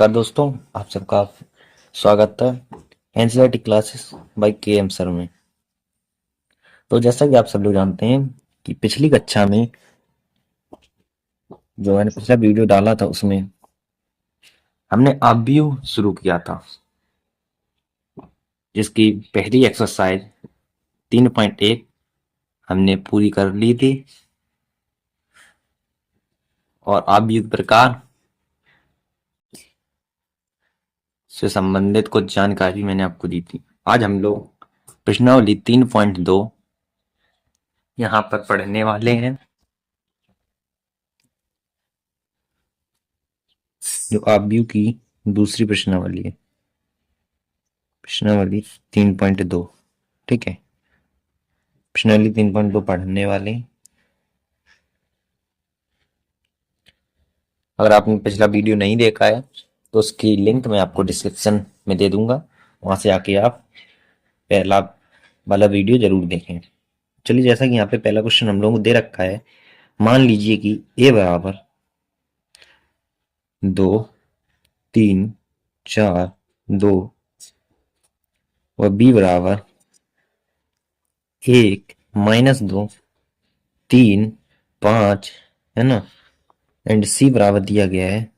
नमस्कार दोस्तों, आप सबका स्वागत है एनसीईआरटी क्लासेस बाय के एम सर में। तो जैसा कि आप सब लोग जानते हैं कि पिछली कक्षा में जो मैंने पिछला वीडियो डाला था उसमें हमने अपव्यू शुरू किया था, जिसकी पहली एक्सरसाइज 3.1 हमने पूरी कर ली थी और अपव्यू प्रकार से संबंधित कुछ जानकारी मैंने आपको दी थी। आज हम लोग प्रश्नावली 3.2 यहाँ पर पढ़ने वाले हैं, जो अपव्यू की दूसरी प्रश्नावली है, प्रश्नावली 3.2। ठीक है, प्रश्नावली 3.2 पढ़ने वाले हैं। अगर आपने पिछला वीडियो नहीं देखा है तो उसकी लिंक मैं आपको डिस्क्रिप्शन में दे दूंगा, वहां से आके आप पहला वाला वीडियो जरूर देखें। चलिए, जैसा कि यहाँ पे पहला क्वेश्चन हम लोगों को दे रखा है, मान लीजिए कि ए बराबर 2, 3, 4, 2 और बी बराबर 1, -2, 3, 5 है ना, एंड सी बराबर दिया गया है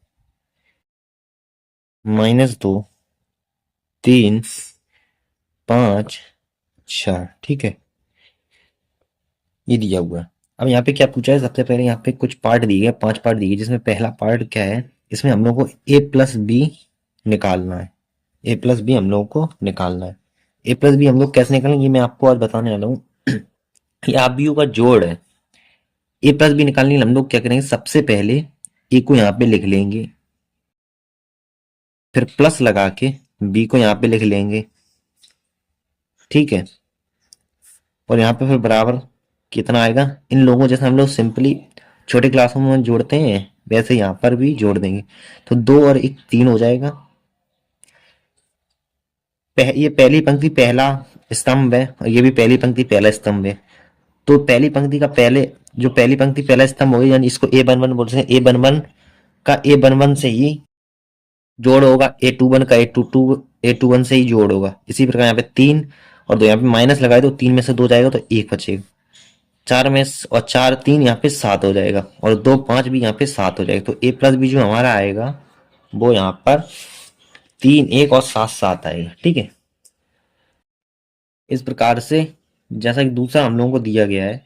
-2, 3, 5, 4। ठीक है, ये दिया हुआ है। अब यहाँ पे क्या पूछा है, सबसे पहले यहाँ पे कुछ पार्ट दिए गए, 5 पार्ट दिए गए, जिसमें पहला पार्ट क्या है, इसमें हम लोग को ए प्लस बी निकालना है। ए प्लस बी हम लोग को निकालना है। ए प्लस बी हम लोग कैसे निकालेंगे, ये मैं आपको आज बताने वाला हूँ। ये आप बी का जोड़ है। ए प्लस बी निकालने के लिए हम लोग क्या करेंगे, सबसे पहले ए को यहाँ पे लिख लेंगे, फिर प्लस लगा के बी को यहाँ पे लिख लेंगे। ठीक है, और यहाँ पे फिर बराबर कितना आएगा, इन लोगों जैसे हम लोग सिंपली छोटे क्लासों में जोड़ते हैं वैसे यहाँ पर भी जोड़ देंगे। तो 2 और 1 3 हो जाएगा। ये पहली पंक्ति पहला स्तंभ है और ये भी पहली पंक्ति पहला स्तंभ है। तो पहली पंक्ति का पहले जो पहली पंक्ति पहला स्तंभ होगी, यानी इसको ए वन वन बोलते हैं। ए वन वन का ए वन वन से ही जोड़ होगा, ए टू वन का ए टू वन से ही जोड़ होगा। इसी प्रकार यहाँ पे 3 और 2 यहाँ पे माइनस लगाए तो 3 में से 2 जाएगा तो 1 बचेगा। 4 में और 4 3 यहाँ पे 7 हो जाएगा, और 2 5 भी यहाँ पे 7 हो जाएगा। तो ए प्लस बी जो हमारा आएगा वो यहाँ पर 3 1 और 7 7 आएगा। ठीक है, इस प्रकार से जैसा कि दूसरा हम लोगों को दिया गया है,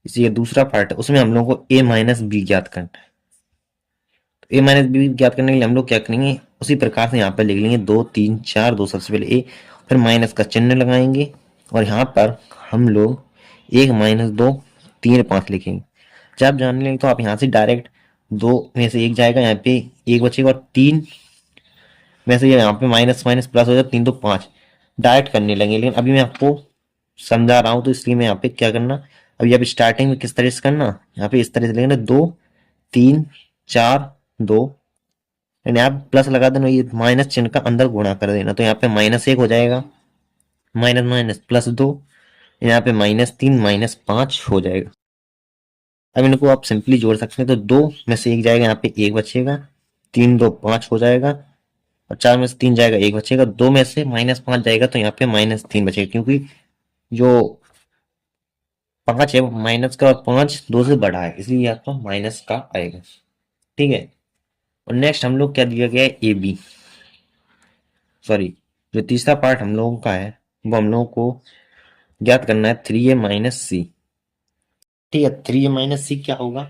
इसी दूसरा पार्ट है, उसमें हम लोगों को ए माइनस बी ज्ञात करना है। तो ए माइनस बी ज्ञात करने के लिए हम लोग क्या करेंगे, उसी प्रकार से यहाँ पर लिख लेंगे 2 3 4 2, सबसे पहले ए, फिर माइनस का चिन्ह लगाएंगे और यहाँ पर हम लोग 1 -2 3 5 लिखेंगे। जब जानने लगे तो आप यहाँ से डायरेक्ट 2 में से 1 जाएगा, यहाँ पे 1 बचेगा, और 3 में से यहाँ पे माइनस माइनस प्लस हो जाएगा, 3 2 5 डायरेक्ट करने लगेंगे। लेकिन अभी मैं आपको समझा रहा हूँ तो इसलिए मैं यहाँ पे क्या करना, अभी आप स्टार्टिंग में किस तरह से करना, यहाँ पे इस तरह से लेना 2 3 4 2, यानी आप प्लस लगा देना, ये माइनस चिन्ह का अंदर गुणा कर देना, तो यहाँ पे -1 हो जाएगा, माइनस माइनस +2, यहाँ पे -3 -5 हो जाएगा। अब इनको आप सिंपली जोड़ सकते हैं, तो 2 में से 1 जाएगा, यहाँ पे 1 बचेगा, 3 2 5 हो जाएगा, और 4 में से 3 जाएगा 1 बचेगा, 2 में से -5 जाएगा तो यहाँ पे -3 बचेगा, क्योंकि जो 5 है माइनस का और 5 2 से बड़ा है, इसलिए आपका माइनस का आएगा। ठीक है, और नेक्स्ट हम लोग क्या दिया गया है, ए बी, सॉरी, जो तीसरा पार्ट हम लोगों का है वो हम लोगों को ज्ञात करना है 3a माइनस सी। ठीक है, 3a माइनस सी क्या होगा,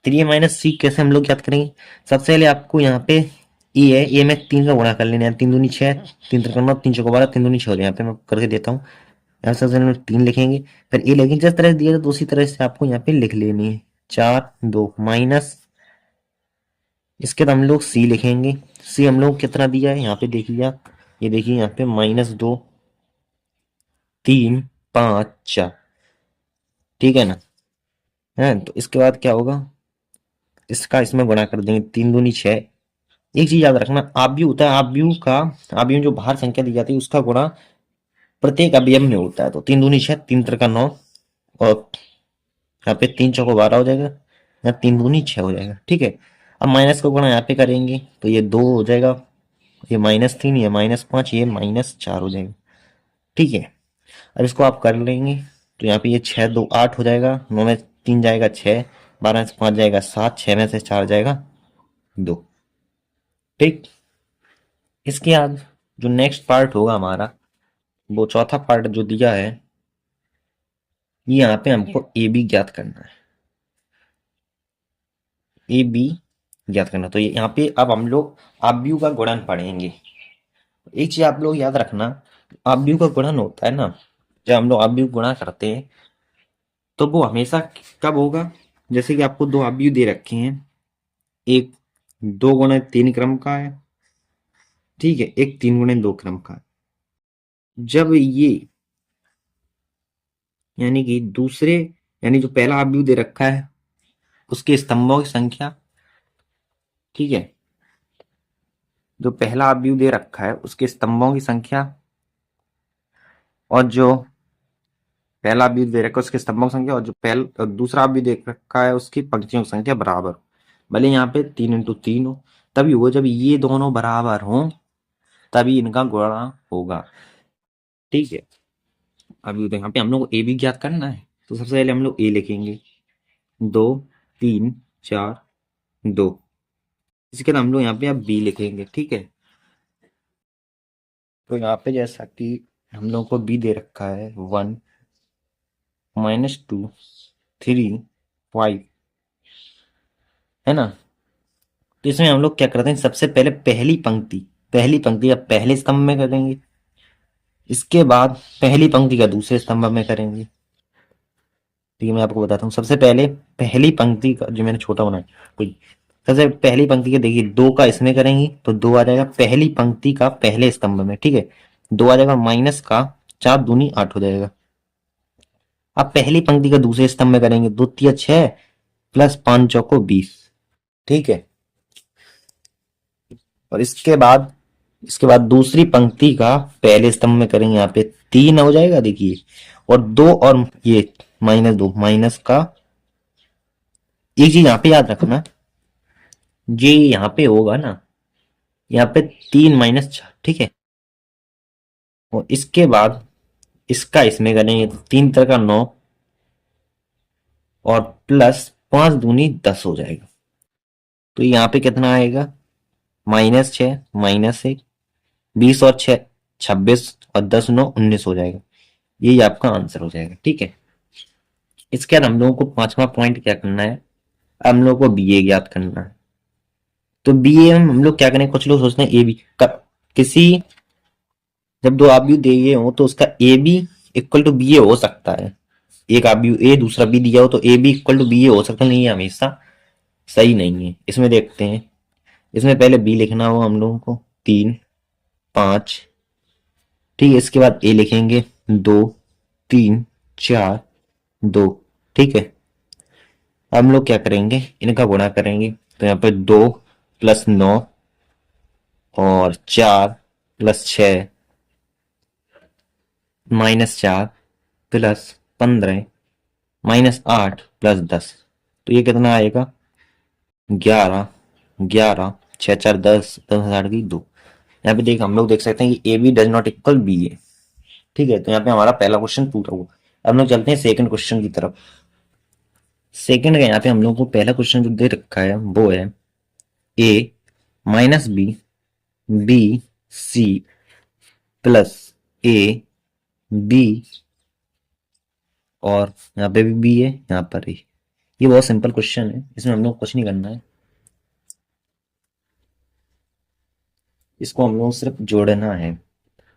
3a माइनस सी कैसे हम लोग ज्ञात करेंगे, सबसे पहले आपको यहाँ पे ए है, ए में 3 का गुणा कर लेना है, 3 दूनी 6, 3 त्रिक 9, 3 चौको 12, 3 दूनी 6 हो जाए। यहाँ पे मैं करके देता हूँ, यहाँ से सबसे पहले 3 लिखेंगे, फिर ए लेकिन जिस तरह से दिया था तो उसी तरह से आपको यहाँ पे लिख लेनी है, 4 2 माइनस, इसके बाद हम लोग सी लिखेंगे। सी हम लोग कितना दिया है यहाँ पे देखिए आप, ये देखिए यहाँ पे -2 3 5 4। ठीक है ना, है तो इसके बाद क्या होगा, इसका इसमें गुणा कर देंगे, 3 दूनी 6। एक चीज याद रखना, आव्यूह होता है, आव्यूह जो बाहर संख्या दी जाती है उसका गुणा प्रत्येक अवयव में होता है। तो 3 दूनी 6, 3 त्रिका 9, और यहाँ पे 3 चौको 12 हो जाएगा, यहाँ 3 दूनी 6 हो जाएगा। ठीक है, अब माइनस का गुणा यहाँ पे करेंगे तो ये 2 हो जाएगा, ये -3, ये -5, ये -4 हो जाएगा। ठीक है, अब इसको आप कर लेंगे तो यहाँ पे ये 6 2 8 हो जाएगा, 9 में 3 जाएगा 6, 12 में से 5 जाएगा 7, 6 में से 4 जाएगा 2। ठीक, इसके बाद जो नेक्स्ट पार्ट होगा हमारा, वो चौथा पार्ट जो दिया है, ये यहाँ पे हमको ए बी ज्ञात करना है। ए बी ज्ञात करना, तो ये यहाँ पे अब हम लोग आव्यूह का गुणन पढ़ेंगे। एक चीज आप लोग याद रखना, आव्यूह का गुणन होता है ना, जब हम लोग आव्यूह गुणा करते हैं तो वो हमेशा कब होगा, जैसे कि आपको दो आव्यूह दे रखे हैं, एक 2 गुणे 3 क्रम का है, ठीक है, एक 3 गुणे 2 क्रम का है। जब ये यानी कि दूसरे, यानी जो पहला आव्यूह दे रखा है उसके स्तंभों की संख्या, ठीक है, जो पहला आव्यूह दे रखा है उसके स्तंभों की संख्या और जो पहला आव्यूह दे रखा है उसके स्तंभों की संख्या और जो पहला दूसरा आव्यूह दे रखा है उसकी पंक्तियों की संख्या बराबर, भले यहाँ पे 3 × 3 हो, तभी वो जब ये दोनों बराबर हों तभी इनका गुणा होगा। ठीक है, अभी तो यहाँ पे हम लोग को ए भी ज्ञात करना है, तो सबसे पहले हम लोग ए लिखेंगे, 2 3 4 2। इसके बाद हम लोग यहाँ पे अब बी लिखेंगे। ठीक है, तो यहाँ पे जैसा कि हम लोग को बी दे रखा है 1 -2 3 5, है ना। तो इसमें हम लोग क्या करते हैं, सबसे पहले पहली पंक्ति का पहले स्तंभ में करेंगे, इसके बाद पहली पंक्ति का दूसरे स्तंभ में करेंगे। ठीक है, मैं आपको बताता हूँ, सबसे पहले पहली पंक्ति का जो मैंने छोटा बनाया कोई, सबसे पहली पंक्ति के देखिए 2 का इसमें करेंगे तो 2 आ जाएगा पहली पंक्ति का पहले स्तंभ में। ठीक है, 2 आ जाएगा माइनस का 4 दूनी 8 हो जाएगा। अब पहली पंक्ति का दूसरे स्तंभ में करेंगे, 2 तिया 6 प्लस 5 चौको 20। ठीक है, और इसके बाद दूसरी पंक्ति का पहले स्तंभ में करेंगे, यहाँ पे 3 हो जाएगा देखिए, और 2 और ये -2 माइनस का, एक चीज यहाँ पे याद रखना, ये यहाँ पे होगा ना, यहाँ पे 3 - 4। ठीक है, और इसके बाद इसका इसमें करेंगे तो 3 × 9 और प्लस 5 दूनी 10 हो जाएगा। तो यहाँ पे कितना आएगा, -6 -1 20 और 6 26 और 10 9 19 हो जाएगा। यही आपका आंसर हो जाएगा। ठीक है, इसके बाद हम लोगों को पांचवा पॉइंट क्या करना है, हम लोगों को बी ए ज्ञात करना है। तो बी ए हम लोग क्या करें, कुछ लोग सोचते हैं ए बी किसी, जब दो आव्यूह दिए हो तो उसका A B equal to B A हो सकता है, एक आव्यूह ए दूसरा बी दिया हो तो A B equal to B A हो सकता नहीं है, हमेशा सही नहीं है। इसमें देखते हैं, इसमें पहले बी लिखना हो हम लोगों को 3 5। ठीक है, इसके बाद ए लिखेंगे 2 3 4 2। ठीक है, अब हम लोग क्या करेंगे, इनका गुणा करेंगे, तो यहाँ पे 2 + 9 और 4 + 6 -4 +15 -8 +10, तो ये कितना आएगा, 11 11 6 4 10 10 हजार की 2। यहाँ पे हम लोग देख सकते हैं कि A B does not equal B A. ठीक है, तो यहाँ पे हमारा पहला क्वेश्चन पूरा हुआ। अब हम लोग चलते हैं सेकंड क्वेश्चन की तरफ। सेकंड का यहाँ पे हम लोग को पहला क्वेश्चन जो दे रखा है वो है A -b B C plus A B, और यहाँ पे भी बी है, यहाँ पर ए। ये बहुत सिंपल क्वेश्चन है, इसमें हम लोग कुछ नहीं करना है, इसको हम लोग सिर्फ जोड़ना है।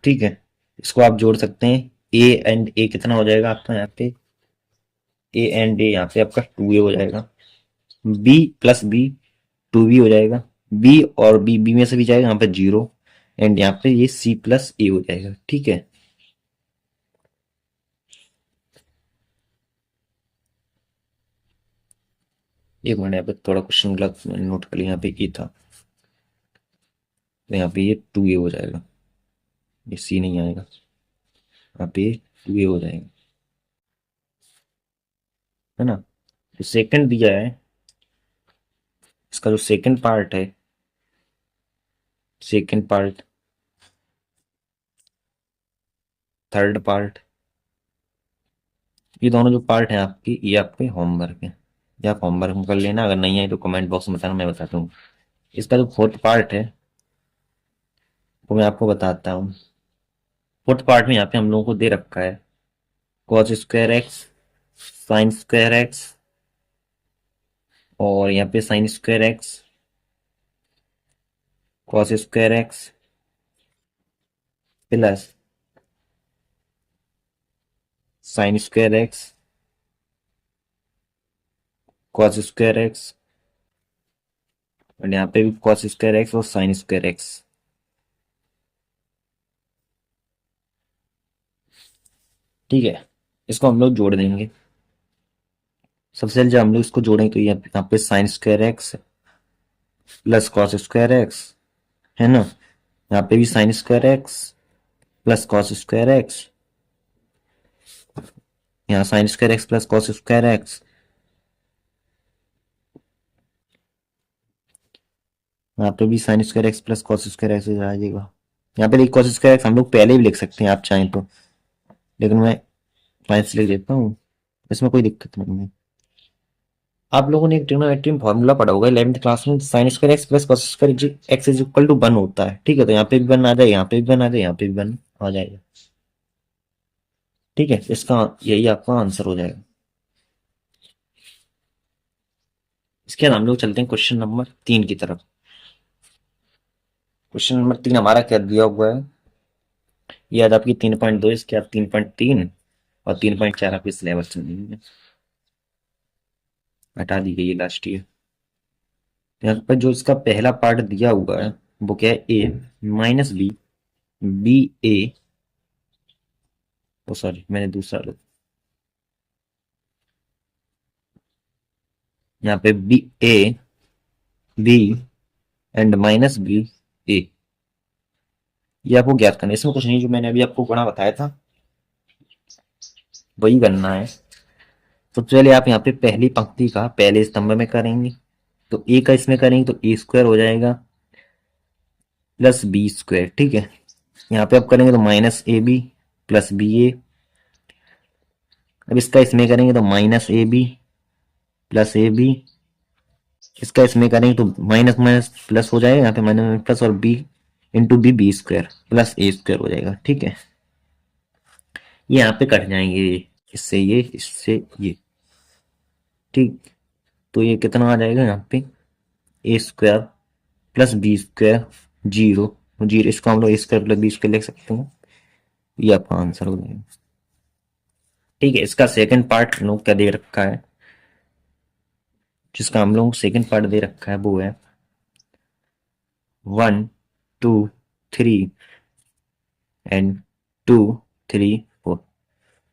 ठीक है, इसको आप जोड़ सकते हैं, ए एंड ए कितना हो जाएगा आपका, यहाँ पे ए एंड ए यहाँ पे आपका 2a हो जाएगा, बी प्लस बी 2b हो जाएगा, बी और बी बी में से भी जाएगा यहाँ पे 0, एंड यहाँ पे ये सी प्लस ए हो जाएगा। ठीक है, एक मिनट, यहाँ पे थोड़ा क्वेश्चन गलत मैंने नोट कर लिया, यहाँ पे ए था तो यहाँ पे ये 2a हो जाएगा, ये सी नहीं आएगा, यहाँ पे 2a हो जाएगा, है ना। तो सेकंड दिया है इसका जो सेकंड पार्ट है, सेकंड पार्ट, थर्ड पार्ट, ये दोनों जो पार्ट हैं आपकी, ये आपके होमवर्क है। ये आप होमवर्क में कर लेना, अगर नहीं है तो कमेंट बॉक्स में बताना, मैं बताता हूँ। इसका जो फोर्थ पार्ट है वो मैं आपको बताता हूँ। फोर्थ पार्ट में यहाँ पे हम लोगों को दे रखा है cos square x, sign square x, और यहाँ पे sine square x, cos square x plus sign square x, cos square x, और यहाँ पे भी कॉस स्क्वायर एक्स और साइन स्क्वायर एक्स। ठीक है, इसको हम लोग जोड़ देंगे। सबसे पहले जब हम लोग इसको जोड़ेंगे तो यहाँ पे sine square x plus cos square x है ना, यहाँ पे भी sine square x plus cos square x, यहाँ sine square x plus cos square x, यहाँ पे भी sine square x plus cos square x आ जाएगा। यहाँ पे कॉस स्क्वायर एक्स हम लोग पहले भी लिख सकते हैं आप चाहें तो, लेकिन मैं साइंस लिख देता हूँ, इसमें कोई दिक्कत नहीं है। आप लोगों ने एक ट्रिग्नोमेट्री में फॉर्मूला पढ़ा होगा 11th क्लास में, sine square x plus cos square x is equal to 1 होता है। ठीक है, तो यहाँ पे भी 1 आ जाए, यहाँ पे भी 1 आ जाए, यहाँ पे भी 1 आ जाएगा। ठीक है, इसका यही आपका आंसर हो जाएगा। इसके बाद हम लोग चलते हैं क्वेश्चन नंबर 3 की तरफ। क्वेश्चन नंबर 3 हमारा क्या दिया हुआ है, ये आज आपकी 3.2, इसके बाद 3.3 और 3.4 आपके सिलेबस में हटा दी गई है लास्ट ईयर। यहाँ पर जो इसका पहला पार्ट दिया हुआ है वो क्या है, A minus B, B A, oh sorry मैंने दूसरा यहाँ पे B A B and minus B A, ये आपको ज्ञात करना है। इसमें कुछ नहीं, जो मैंने अभी आपको पढ़ा बताया था वही करना है। तो चलिए आप यहाँ पे पहली पंक्ति का पहले स्तंभ में करेंगे, तो ए का इसमें करेंगे तो ए स्क्वायर हो जाएगा प्लस बी स्क्वायर। ठीक है, यहाँ पे आप करेंगे तो minus A B plus B A, अब इसका इसमें करेंगे तो minus A B plus A B, इसका इसमें करेंगे तो माइनस माइनस प्लस हो जाएगा, यहाँ पे माइनस प्लस और B into B, B square plus A square हो जाएगा। ठीक है, ये यहाँ पे कट जाएंगे, इससे ये, इससे ये। ठीक, तो ये कितना आ जाएगा यहाँ पे, A square plus B square, zero zero, इसको हम लोग A square plus B square लिख सकते हैं, ये आपका आंसर हो जाएगा। ठीक है, इसका सेकंड पार्ट हम लोग क्या दे रखा है, जिसका हम लोग सेकंड पार्ट दे रखा है वो है 1 2 3 एंड 2 3 4।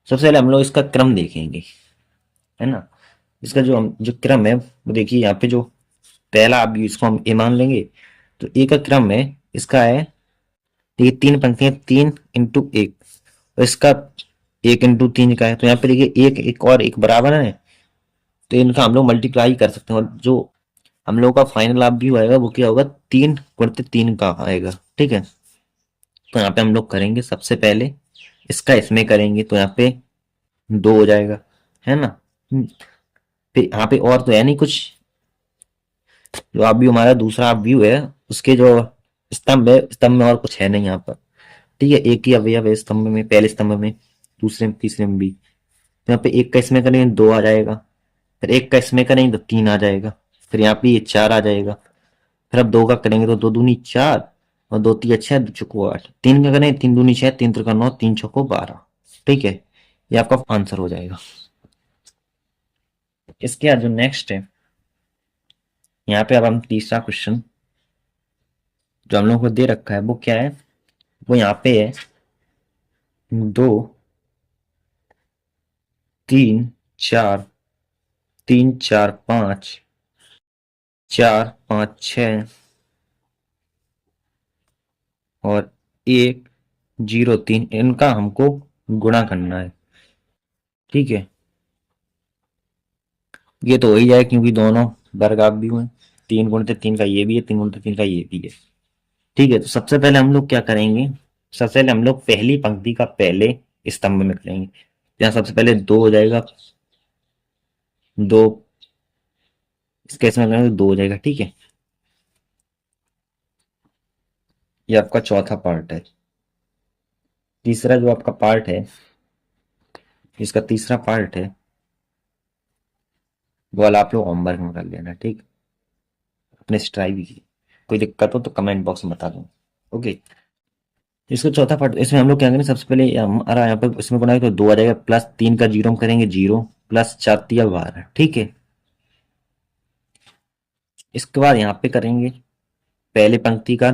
सबसे पहले हम लोग इसका क्रम देखेंगे, है ना। इसका जो क्रम है वो देखिए, यहाँ पे जो पहला आप इसको हम ए मान लेंगे, तो ए का क्रम है, इसका है, देखिए 3 पंक्तियां, 3 इंटू 1, और इसका 1 इंटू 3 का है, तो यहाँ पे देखिए एक एक और एक बराबर है, तो इनका हम लोग मल्टीप्लाई कर सकते हैं, और जो हम लोग का फाइनल आप व्यू आएगा वो क्या होगा, 3 गुणित 3 का आएगा। ठीक है, तो यहाँ पे हम लोग करेंगे सबसे पहले इसका इसमें करेंगे, तो यहाँ पे 2 हो जाएगा, है ना। फिर यहाँ पे और तो है नहीं कुछ, जो आप व्यू हमारा दूसरा व्यू है उसके जो स्तंभ है, स्तंभ में और कुछ है नहीं यहाँ पर। ठीक है, एक ही अवयव है स्तंभ में, पहले स्तंभ में, दूसरे में, तीसरे में भी। तो यहाँ पे एक का इसमें करेंगे 2 आ जाएगा, फिर एक का इसमें करेंगे तो 3 आ जाएगा, फिर यहाँ पे ये 4 आ जाएगा, फिर अब 2 का करेंगे तो 2 दूनी 4 और 2 तीन 6, 2 चौको 8, 3 का करेंगे 3 दूनी 6, 3 त्रिका 9, 3 चौको 12। ठीक है, ये आपका आंसर हो जाएगा। इसके बाद जो नेक्स्ट है, यहाँ पे अब हम तीसरा क्वेश्चन जो हम लोग को दे रखा है वो क्या है, वो यहाँ पे है 2 3 4, 3 4 5, 4 5 6 और 1 0 3, इनका हमको गुणा करना है। ठीक है, ये तो हो ही जाए क्योंकि दोनों वर्ग आप भी हुए। 3 × 3 का ये भी है, 3 × 3 का ये भी है। ठीक है, तो सबसे पहले हम लोग क्या करेंगे, सबसे पहले हम लोग पहली पंक्ति का पहले स्तंभ में करेंगे। यहाँ सबसे पहले 2 हो जाएगा, 2 इस केस में करेंगे तो 2 हो जाएगा। ठीक है, ये आपका चौथा पार्ट है। तीसरा जो आपका पार्ट है, इसका तीसरा पार्ट है, वो वाला आप लोग होमवर्क में कर लेना। ठीक, अपने से ट्राई भी कीजिए, कोई दिक्कत हो तो कमेंट बॉक्स में बता दो। ओके, इसका चौथा पार्ट, इसमें हम लोग क्या करेंगे, सबसे पहले हमारा यहाँ पे इसमें गुना है तो 2 आ जाएगा, प्लस 3 का जीरो हम करेंगे 0, प्लस 4 × 3 = 12। ठीक है, इसके बाद यहाँ पे करेंगे पहले पंक्ति का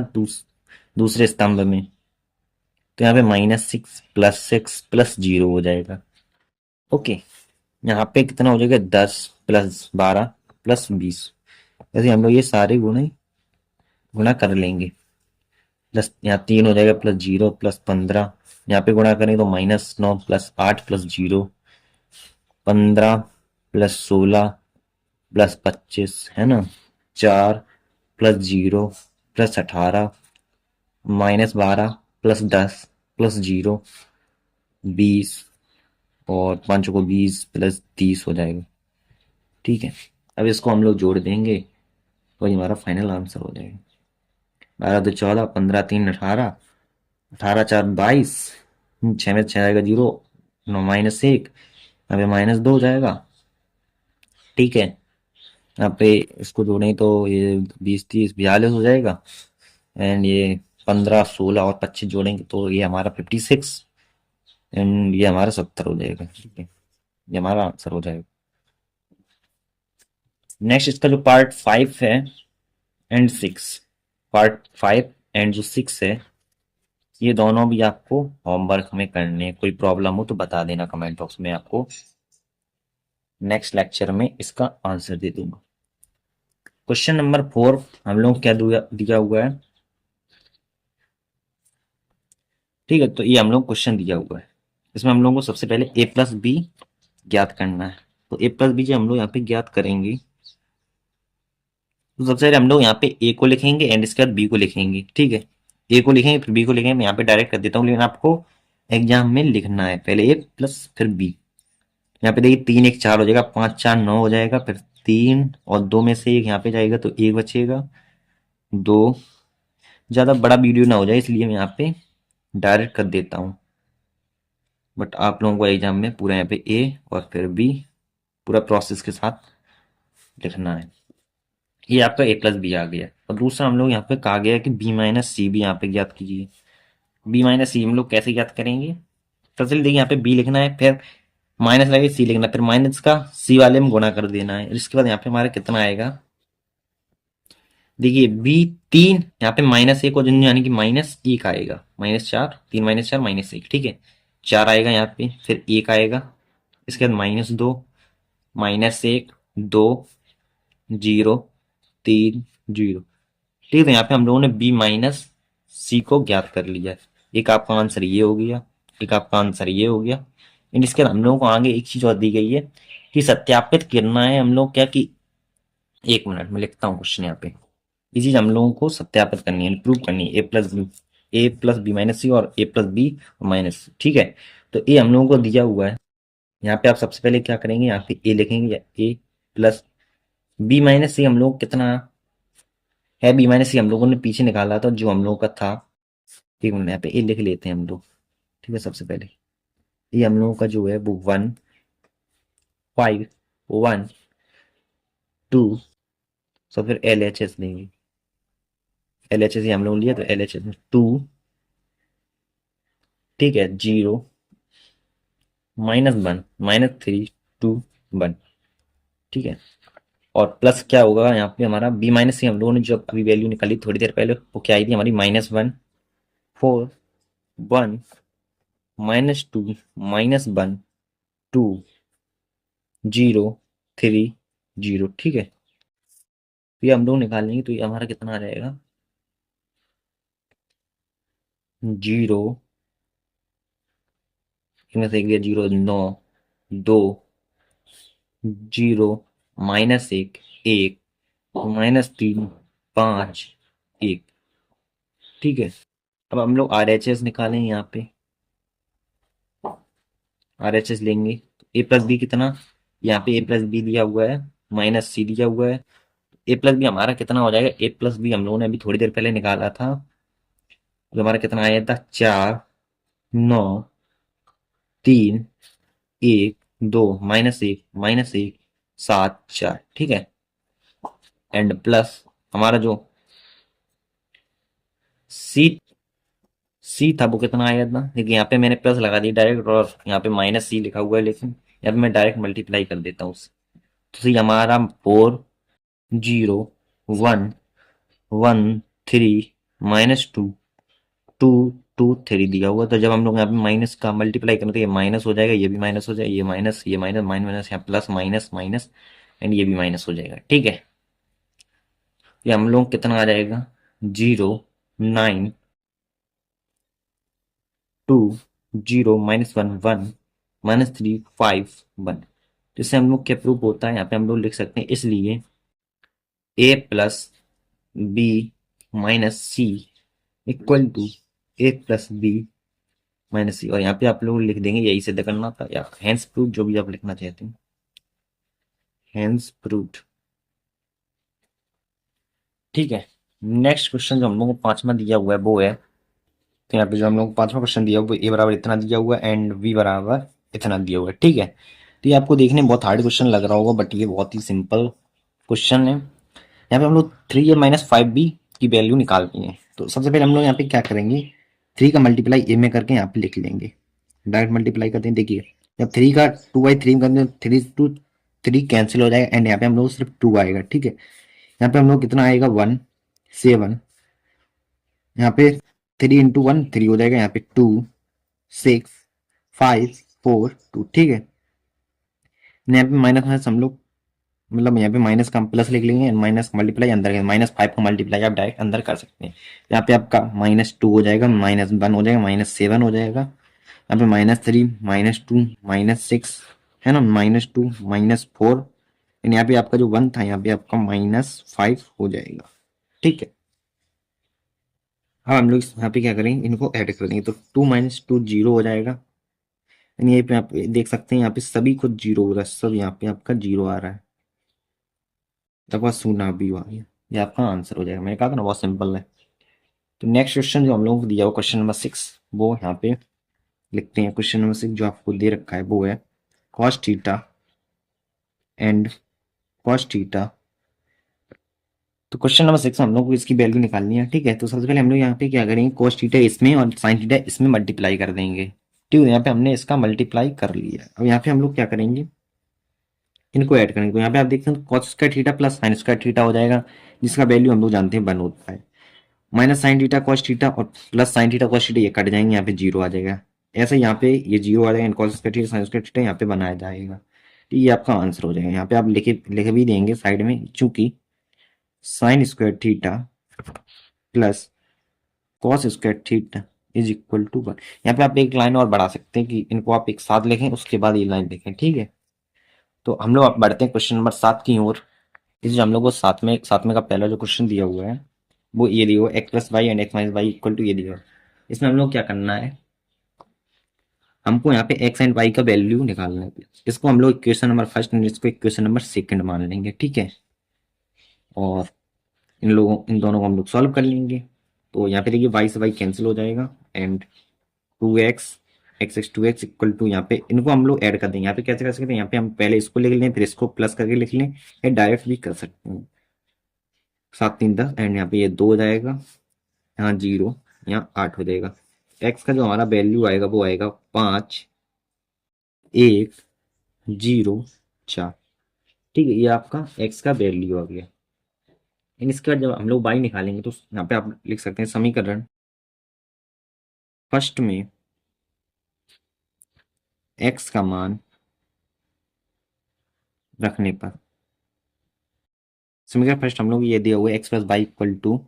दूसरे स्तंभ में, तो यहाँ पे -6 +6 +0 हो जाएगा। ओके, यहाँ पे कितना हो जाएगा, 10 + 12 + 20। ऐसे हम लोग ये सारे गुणा कर लेंगे। प्लस यहाँ 3 हो जाएगा, +0 +15, यहाँ पे गुणा करें तो -9 +8 +0, 15 +16 +25 है ना, 4 +0 +18, -12 +10 +0, 20, और 5 को 20 +30 हो जाएगा। ठीक है, अब इसको हम लोग जोड़ देंगे तो ये हमारा फाइनल आंसर हो जाएगा। 12 × 2 = 14, 15 × 3 = 18, 18 × 4 = 22, 6 में 6 आएगा 0, 9 -1, यहाँ पे -2 हो जाएगा। ठीक है, यहाँ पे इसको जोड़ें तो ये 20 30 42 हो जाएगा, एंड ये 15 16 और 25 जोड़ेंगे तो ये हमारा 56, एंड ये हमारा 70 हो जाएगा। ठीक है, ये हमारा आंसर हो जाएगा। नेक्स्ट इसका जो पार्ट 5 है एंड 6, पार्ट 5 एंड जो 6 है, ये दोनों भी आपको होमवर्क में करने हैं। कोई प्रॉब्लम हो तो बता देना कमेंट बॉक्स में, आपको नेक्स्ट लेक्चर में इसका आंसर दे दूंगा। क्वेश्चन नंबर 4 हम लोग क्या दिया हुआ है। ठीक है, तो ये हम लोग क्वेश्चन दिया हुआ है, इसमें हम लोगों को सबसे पहले a+b ज्ञात करना है। तो a+b जो हम लोग यहाँ पे ज्ञात करेंगे, तो सबसे पहले हम लोग यहाँ पे a को लिखेंगे एंड इसके बाद b को लिखेंगे। ठीक है, a को लिखेंगे फिर b को लिखेंगे, मैं यहाँ पे डायरेक्ट कर देता हूँ, लेकिन आपको एग्जाम में लिखना है पहले a प्लस फिर b। यहाँ पे देखिए 3 1 4 हो जाएगा, 5 4 9 हो जाएगा, फिर 3 और 2 में से एक यहाँ पे जाएगा तो एक बचेगा, 2। ज़्यादा बड़ा वीडियो ना हो जाए इसलिए मैं यहाँ पे डायरेक्ट कर देता हूँ, बट आप लोगों को एग्जाम में पूरा यहाँ पे ए और फिर बी पूरा प्रोसेस के साथ लिखना है। ये आपका a+b आ गया, और दूसरा हम लोग यहाँ पे कहा गया है कि b-c भी यहाँ पे ज्ञात कीजिए। b-c हम लोग कैसे ज्ञात करेंगे, सबसे पहले देखिए यहाँ पे b लिखना है, फिर माइनस लगे सी लिखना है, फिर माइनस का सी वाले में गुणा कर देना है। इसके बाद यहाँ पे हमारा कितना आएगा, देखिए b3 यहाँ पे -1 हो जाए, यानी कि -1 आएगा, -4 3 -4 -1। ठीक है, 4 आएगा यहाँ पे, फिर 1 आएगा, इसके बाद -2 -1 2 0 3 0। ठीक है, तो यहाँ पे हम लोगों ने b-c को ज्ञात कर लिया है। एक आपका आंसर ये हो गया, एक आपका आंसर ये हो गया, एंड इसके बाद हम लोगों को आगे एक चीज और दी गई है कि सत्यापित करना है हम लोग क्या, कि 1 मिनट में लिखता हूँ क्वेश्चन यहाँ पे। ये चीज हम लोगों को सत्यापित करनी है, प्रूव करनी है, a+b-c और a+b और माइनस। ठीक है, तो ये हम लोगों को दिया हुआ है। यहाँ पे आप सबसे पहले क्या करेंगे, यहाँ पे a लिखेंगे, या a+b-c हम लोग कितना है, b-c हम लोगों ने पीछे निकाला था जो हम लोगों का था। एक मिनट, यहाँ पे ए लिख लेते हैं हम लोग। ठीक है, सबसे पहले ये हम लोगों का जो है वो 1 5 1 2, तो फिर LHS लेंगे, LHS ही हम लोग लिया तो LHS में 2। ठीक है, 0 -1 -3 2 1। ठीक है, और प्लस क्या होगा यहाँ पे हमारा b-c हम लोगों ने जो अभी वैल्यू निकाली थोड़ी देर पहले, वो क्या आई थी हमारी -1 4 1 -2 -1 2 0 3 0। ठीक है, तो ये हम लोग निकाल लेंगे तो ये हमारा कितना आ जाएगा, 0 इनमें से एक दिया 0 9 2 0 -1 1 -3, 5, 1। ठीक है, अब हम लोग RHS निकालें। यहाँ पे RHS लेंगे तो ए प्लस बी कितना, यहाँ पे ए प्लस बी दिया हुआ है, -C दिया हुआ है। ए प्लस बी हमारा कितना हो जाएगा, ए प्लस बी हम लोगों ने अभी थोड़ी देर पहले निकाला था, जो हमारा कितना आया था, 4, 9, 3, 1, 2, -1, -1, 7, 4। ठीक है, एंड प्लस हमारा जो सी सी था वो कितना आया था, देखिए यहाँ पे मैंने प्लस लगा दी डायरेक्ट, और यहाँ पे -C लिखा हुआ है, लेकिन यहाँ पे मैं डायरेक्ट मल्टीप्लाई कर देता हूँ उससे। तो सी हमारा 4, 0, 1, 1, 3, -2, 2, 2, 3 दिया हुआ। तो जब हम लोग यहाँ पे माइनस का मल्टीप्लाई करें तो ये माइनस हो जाएगा, ये भी माइनस हो जाएगा, ये माइनस, ये माइनस, माइनस माइनस, यहाँ प्लस माइनस माइनस, एंड ये भी माइनस हो जाएगा। ठीक है, ये हम लोग कितना आ जाएगा, 0, 9, 2, 0, -1, 1, -3, 5, 1। तो इससे हम लोग क्या प्रूफ होता है, यहाँ पे हम लोग लिख सकते हैं, इसलिए a plus B minus C equal to A plus B minus C. और यहाँ पे आप लोग लिख देंगे यही सिद्ध करना था, या हैंस प्रूफ, जो भी आप लिखना चाहते हैं, हैंस प्रूफ। ठीक है, नेक्स्ट क्वेश्चन जो हम लोग को पांचवा दिया हुआ है वो है, तो यहाँ पे जो हम लोग को पांचवा क्वेश्चन दिया हुआ है, ए बराबर इतना दिया हुआ है एंड बी बराबर इतना दिया हुआ है। ठीक है, तो ये आपको देखने में बहुत हार्ड क्वेश्चन लग रहा होगा, बट ये बहुत ही सिंपल क्वेश्चन है। यहाँ पे हम लोग 3a माइनस 5b की वैल्यू निकालनी है। तो सबसे पहले हम लोग यहाँ पे क्या करेंगे, 3 का मल्टीप्लाई a में करके यहाँ पे लिख लेंगे, डायरेक्ट मल्टीप्लाई करते हैं। देखिए जब 3 का 2/3 में करते हैं, 3 कैंसिल हो जाएगा, एंड यहाँ पे हम लोग सिर्फ 2 आएगा। ठीक है, यहाँ पे हम लोग कितना आएगा, 1, 7, यहाँ पे 3 × 1 3 हो जाएगा, यहाँ पे 2, 6, 5, 4, 2। ठीक है, यहाँ पे माइनस माइनस हम लोग, मतलब यहाँ पे माइनस का हम प्लस लिख लेंगे, माइनस का मल्टीप्लाई अंदर, -5 का मल्टीप्लाई आप डायरेक्ट अंदर कर सकते हैं। यहाँ पे आपका -2 हो जाएगा, -1 हो जाएगा, -7 हो जाएगा, यहाँ पे -3, -2, -6 है ना, -2, -4, एंड यहाँ पे आपका जो 1 था, यहाँ पे आपका -5 हो जाएगा। ठीक है, अब हम लोग यहाँ पे क्या करेंगे, इनको ऐड कर देंगे, तो 2 - 2 0 हो जाएगा। यानी ये पे आप देख सकते हैं, यहाँ पे सभी कुछ जीरो हो रहा है, सब यहाँ पे आपका जीरो आ रहा है, तब का सूना भी हुआ, ये आपका आंसर हो जाएगा। मैंने कहा था ना बहुत सिंपल है। तो नेक्स्ट क्वेश्चन जो हम लोगों को दिया हुआ, क्वेश्चन नंबर 6, वो यहाँ पे लिखते हैं। क्वेश्चन नंबर 6 जो आपको दे रखा है वो है cos theta and cos theta. तो क्वेश्चन नंबर 6 हम लोग को इसकी वैल्यू निकालनी है। ठीक है, तो सबसे पहले हम लोग यहाँ पे क्या करेंगे, cos थीटा इसमें और sin थीटा इसमें मल्टीप्लाई कर देंगे। ठीक है, यहाँ पे हमने इसका मल्टीप्लाई कर लिया। अब यहाँ पे हम लोग क्या करेंगे, इनको ऐड करेंगे। तो यहाँ पे आप देखते हैं cos square theta plus sin square theta हो जाएगा, जिसका वैल्यू हम लोग जानते हैं 1 होता है। Minus sine theta cos theta और plus sine theta cos theta ये कट जाएंगे, यहाँ पे जीरो आ जाएगा। ऐसे यहाँ पे ये जीरो आ जाएगा, cos square theta sine square theta यहाँ पे बनाया जाएगा। तो ये आपका आंसर हो जाएगा। यहाँ पे आप लिख भी देंगे साइड में, चूंकि sine square theta plus cos square theta is equal to 1। यहाँ पे आप एक लाइन और बढ़ा सकते हैं कि इनको आप एक साथ लिखें, उसके बाद ये लाइन लिखें। ठीक है, तो हम लोग अब बढ़ते हैं क्वेश्चन नंबर 7 की ओर। इस जो हम लोग को सातवें का पहला जो क्वेश्चन दिया हुआ है वो ये दिया हुआ है, x+y and x-y equal to ये दिया हुआ है। इसमें हम लोग क्या करना है, हमको यहाँ पे x एंड y का वैल्यू निकालना है। इसको हम लोग इक्वेशन नंबर फर्स्ट एंड इसको इक्वेशन नंबर सेकंड मान लेंगे। ठीक है, और इन दोनों को हम लोग सॉल्व कर लेंगे। तो यहाँ पे देखिए y से y कैंसिल हो जाएगा, and 2x x 2x equal to, यहाँ पे इनको हम लोग ऐड कर देंगे। यहाँ पे कैसे कर सकते हैं, यहाँ पे हम पहले इसको लिख लें, फिर इसको प्लस करके लिख लें, या डायरेक्ट भी कर सकते हैं। 7, 3, 10, एंड यहाँ पे ये 2 हो जाएगा, यहाँ 0, यहाँ 8 हो जाएगा। एक्स का जो हमारा वैल्यू आएगा वो आएगा 5, 1, 0, 4। ठीक है, ये आपका एक्स का वैल्यू आ गया। इसका जब हम लोग वाई निकालेंगे तो यहाँ पे आप लिख सकते हैं समीकरण फर्स्ट में एक्स का मान रखने पर, समीकरण फर्स्ट हम लोग ये दिया हुआ है x+y इक्वल टू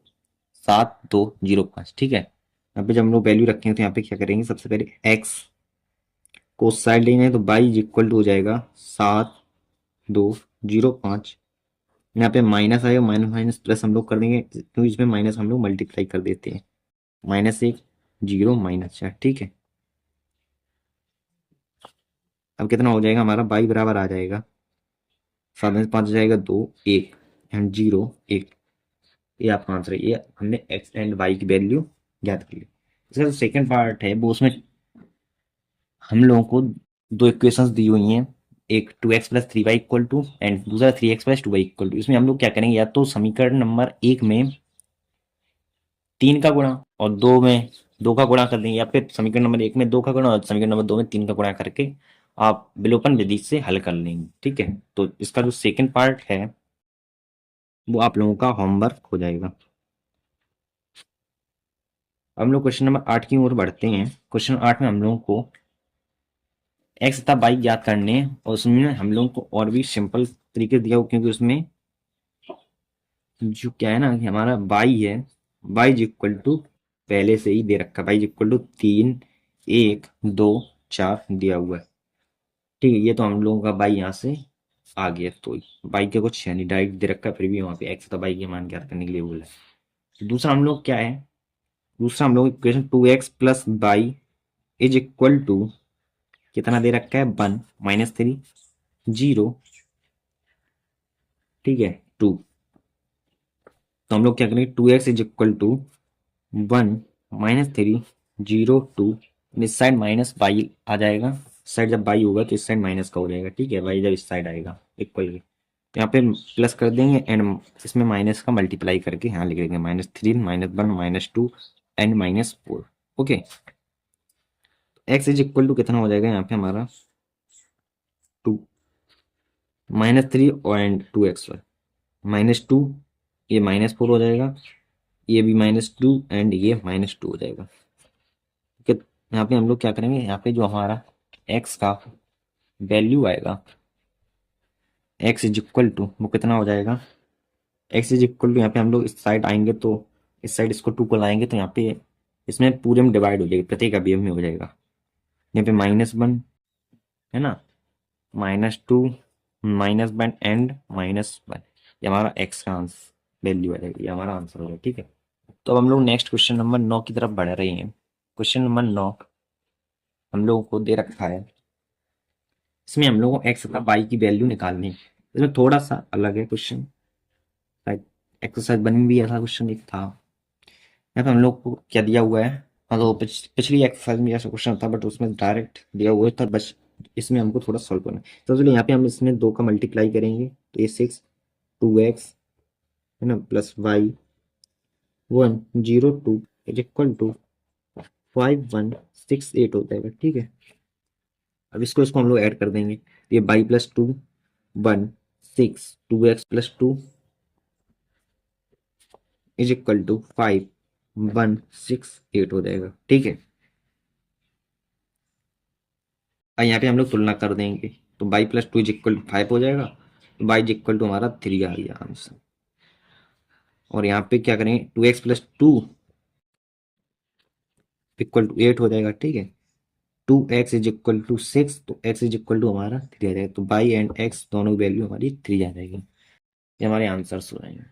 7, 2, 0, 5। ठीक है, यहाँ पे जब हम लोग वैल्यू रखेंगे तो यहाँ पे क्या करेंगे, सबसे पहले x को साइड लेना है, तो y इक्वल टू हो जाएगा 7, 2, 0, 5। यहाँ पे माइनस आएगा, माइनस माइनस प्लस हम लोग कर देंगे क्योंकि इसमें माइनस हम लोग मल्टीप्लाई कर देते हैं। -1 0 -4 ठीक है। अब कितना हो जाएगा हमारा, बाई बराबर आ जाएगा 7 में से 5 हो जाएगा 2 1 एंड 0 1। ये आपका आंसर है। ये हमने एक्स एंड वाई की वैल्यू ज्ञात कर ली। इसका जो सेकंड पार्ट है वो उसमें हम लोगों को दो इक्वेशंस दी हुई हैं, एक 2x+3y इक्वल टू एंड दूसरा 3x+2y इक्वल टू। इसमें हम लोग क्या करेंगे, या तो समीकरण नंबर 1 में 3 का गुणा और 2 में 2 का गुणा कर देंगे, या फिर समीकरण नंबर 1 में 2 का गुणा और समीकरण नंबर 2 में 3 का गुणा करके आप विलोपन विधि से हल कर लेंगे। ठीक है, तो इसका जो सेकंड पार्ट है वो आप लोगों का होमवर्क हो जाएगा। हम लोग क्वेश्चन नंबर 8 की ओर बढ़ते हैं। क्वेश्चन 8 में हम लोगों को एक्स तथा वाई ज्ञात करने हैं और उसमें हम लोगों को और भी सिंपल तरीके दिया हो, क्योंकि उसमें जो क्या है ना कि हमारा वाई है, वाई इज इक्वल टू पहले से ही दे रखा है, वाई इज इक्वल टू 3 1 2 4 दिया हुआ है। ठीक है, ये तो हम लोगों का वाई यहाँ से आ गया, तो वाई के कुछ है नहीं, डायरेक्ट दे रखा है, फिर भी वहाँ पे एक्स तथा वाई के मान ज्ञात करने के लिए बोला है। दूसरा हम लोग क्या है, दूसरा हम लोग equation 2x+y is equal to कितना दे रखा है 1 -3 0 ठीक है 2। तो हम लोग क्या करेंगे 2x इज इक्वल टू 1 -3 0 2, इस साइड माइनस वाई आ जाएगा, इस साइड जब वाई होगा तो इस साइड माइनस का हो जाएगा। ठीक है, वाई जब इस साइड आएगा इक्वल के, तो यहाँ पे प्लस कर देंगे एंड इसमें माइनस का मल्टीप्लाई करके यहाँ लिख देंगे -3 -1 -2 and -4। Okay, x is equal to कितना हो जाएगा यहाँ पे हमारा 2 -3 और एंड 2x -2, ये -4 हो जाएगा, ये भी -2 एंड ये -2 हो जाएगा। ठीक है, यहाँ पे हम लोग क्या करेंगे, यहाँ पे जो हमारा x का वैल्यू आएगा x इज इक्वल टू वो कितना हो जाएगा, x इज इक्वल टू यहाँ पे हम लोग इस साइड आएंगे तो इस साइड इसको 2 को लाएंगे तो यहाँ पे इसमें पूरे में डिवाइड हो जाएगी, प्रत्येक अवयव में हो जाएगा। यहाँ पे -1 है ना, -2 -1 एंड -1, ये हमारा x का आंसर वैल्यू आ जाएगी, ये हमारा आंसर होगा। ठीक है, तो अब हम लोग नेक्स्ट क्वेश्चन नंबर 9 की तरफ बढ़ रहे हैं। क्वेश्चन नंबर 9 हम लोगों को दे रखा है, इसमें हम लोगों को एक्स तथा वाई की वैल्यू निकालनी है। इसमें थोड़ा सा अलग है क्वेश्चन, शायद एक्सरसाइज बनी भी ऐसा क्वेश्चन एक था। यहाँ पे हम लोग को क्या दिया हुआ है, हाँ तो पिछली एक्सरसाइज में ऐसा क्वेश्चन था बट उसमें डायरेक्ट दिया हुआ था, बस इसमें हमको थोड़ा सॉल्व करना है। तो चलिए यहाँ पे हम इसमें 2 का मल्टीप्लाई करेंगे तो ये 6 2x है ना plus y 1 0 2 is equal to 5 1 6 8 हो जाएगा। ठीक है, अब इसको हम लोग ऐड कर देंगे, तो ये y plus 2 1 6 2x plus 2 is equal to 5 1 6 8 हो जाएगा। ठीक है, और यहाँ पे हम लोग तुलना कर देंगे तो y plus 2 is equal to 5 हो जाएगा, बाई इज इक्वल टू हमारा 3 आ गया आंसर। और यहाँ पे क्या करेंगे 2x प्लस 2 इक्वल टू 8 हो जाएगा। ठीक है, 2x इज इक्वल टू 6 तो x इज इक्वल टू हमारा 3 आ जाएगा, तो बाई एंड x दोनों की वैल्यू हमारी 3 आ जाएगी। ये हमारे आंसर्स हो जाएंगे।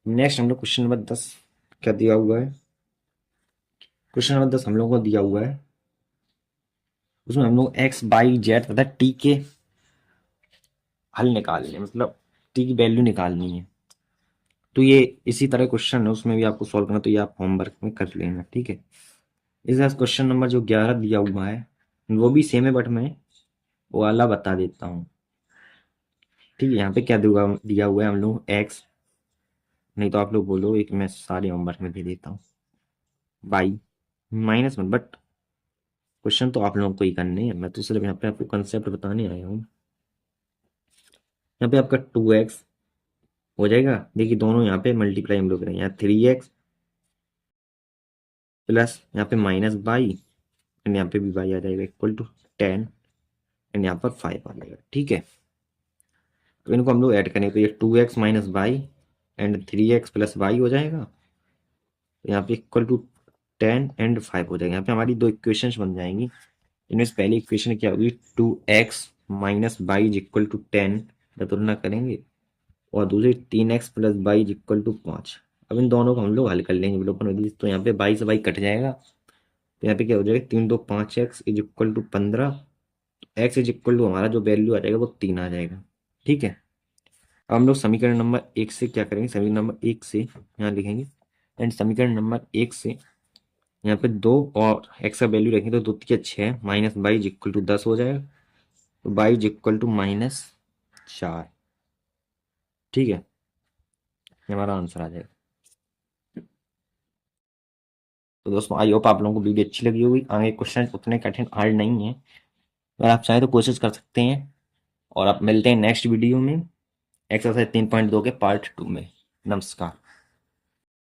नेक्स्ट हम लोग क्वेश्चन नंबर 10 क्या दिया हुआ है, क्वेश्चन नंबर 10 हम लोगों को दिया हुआ है, उसमें हम लोग x बाई जेड तथा t के हल निकालने, मतलब t की वैल्यू निकालनी है। तो ये इसी तरह क्वेश्चन है, उसमें भी आपको सॉल्व करना, तो ये आप होमवर्क में कर लेना। ठीक है, इस क्वेश्चन नंबर जो 11 दिया हुआ है वो भी सेम है बट मैं वो वाला बता देता हूँ। ठीक है, यहाँ पे क्या दिया हुआ है हम लोग x, नहीं तो आप लोग बोलो एक मैं सारे होमवर्क में दे देता हूँ, बाई -1, बट क्वेश्चन तो आप लोगों को ही करने हैं, मैं तो सिर्फ यहाँ पे आपको कंसेप्ट बताने आया हूँ। यहाँ पे आपका 2x हो जाएगा, देखिए दोनों यहाँ पे मल्टीप्लाई हम लोग करेंगे, यहाँ 3x प्लस यहाँ पे -y एंड यहाँ पे भी y आ जाएगा इक्वल टू 10 एंड यहाँ पर 5 आ जाएगा। ठीक है, तो इनको हम लोग ऐड करेंगे तो ये 2x minus y and 3x plus y हो जाएगा, तो यहाँ पे इक्वल टू 10 एंड 5 हो जाएगा। यहाँ पे हमारी दो इक्वेशंस बन जाएंगी, इनमें से पहली इक्वेशन क्या होगी 2x minus y is equal to 10, जब तुलना करेंगे और दूसरी 3x plus y is equal to 5। अब इन दोनों को हम लोग हल कर लेंगे विलोपन विधि से। तो यहाँ पे 22 से 22 कट जाएगा, तो यहाँ पे क्या हो जाएगा, 3 2 5x is equal to 15। X is equal to हमारा जो वैल्यू आ जाएगा वो 3 आ जाएगा। ठीक है, अब हम लोग समीकरण नंबर 1 से क्या करेंगे, समीकरण नंबर 1 से यहाँ लिखेंगे, एंड समीकरण नंबर 1 से यहाँ पे 2 और एक्स का वैल्यू रखेंगे तो 2 3 6 minus y is equal to 10 हो जाएगा। तो बाई इज इक्वल टू -4। ठीक है, ये हमारा आंसर आ जाएगा। तो दोस्तों आई होप आप लोगों को वीडियो अच्छी लगी होगी। आगे क्वेश्चन उतने कठिन हार्ड नहीं है, अगर आप चाहें तो कोशिश कर सकते हैं। और आप मिलते हैं नेक्स्ट वीडियो में एक्सरसाइज 3.2 के पार्ट 2 में। नमस्कार।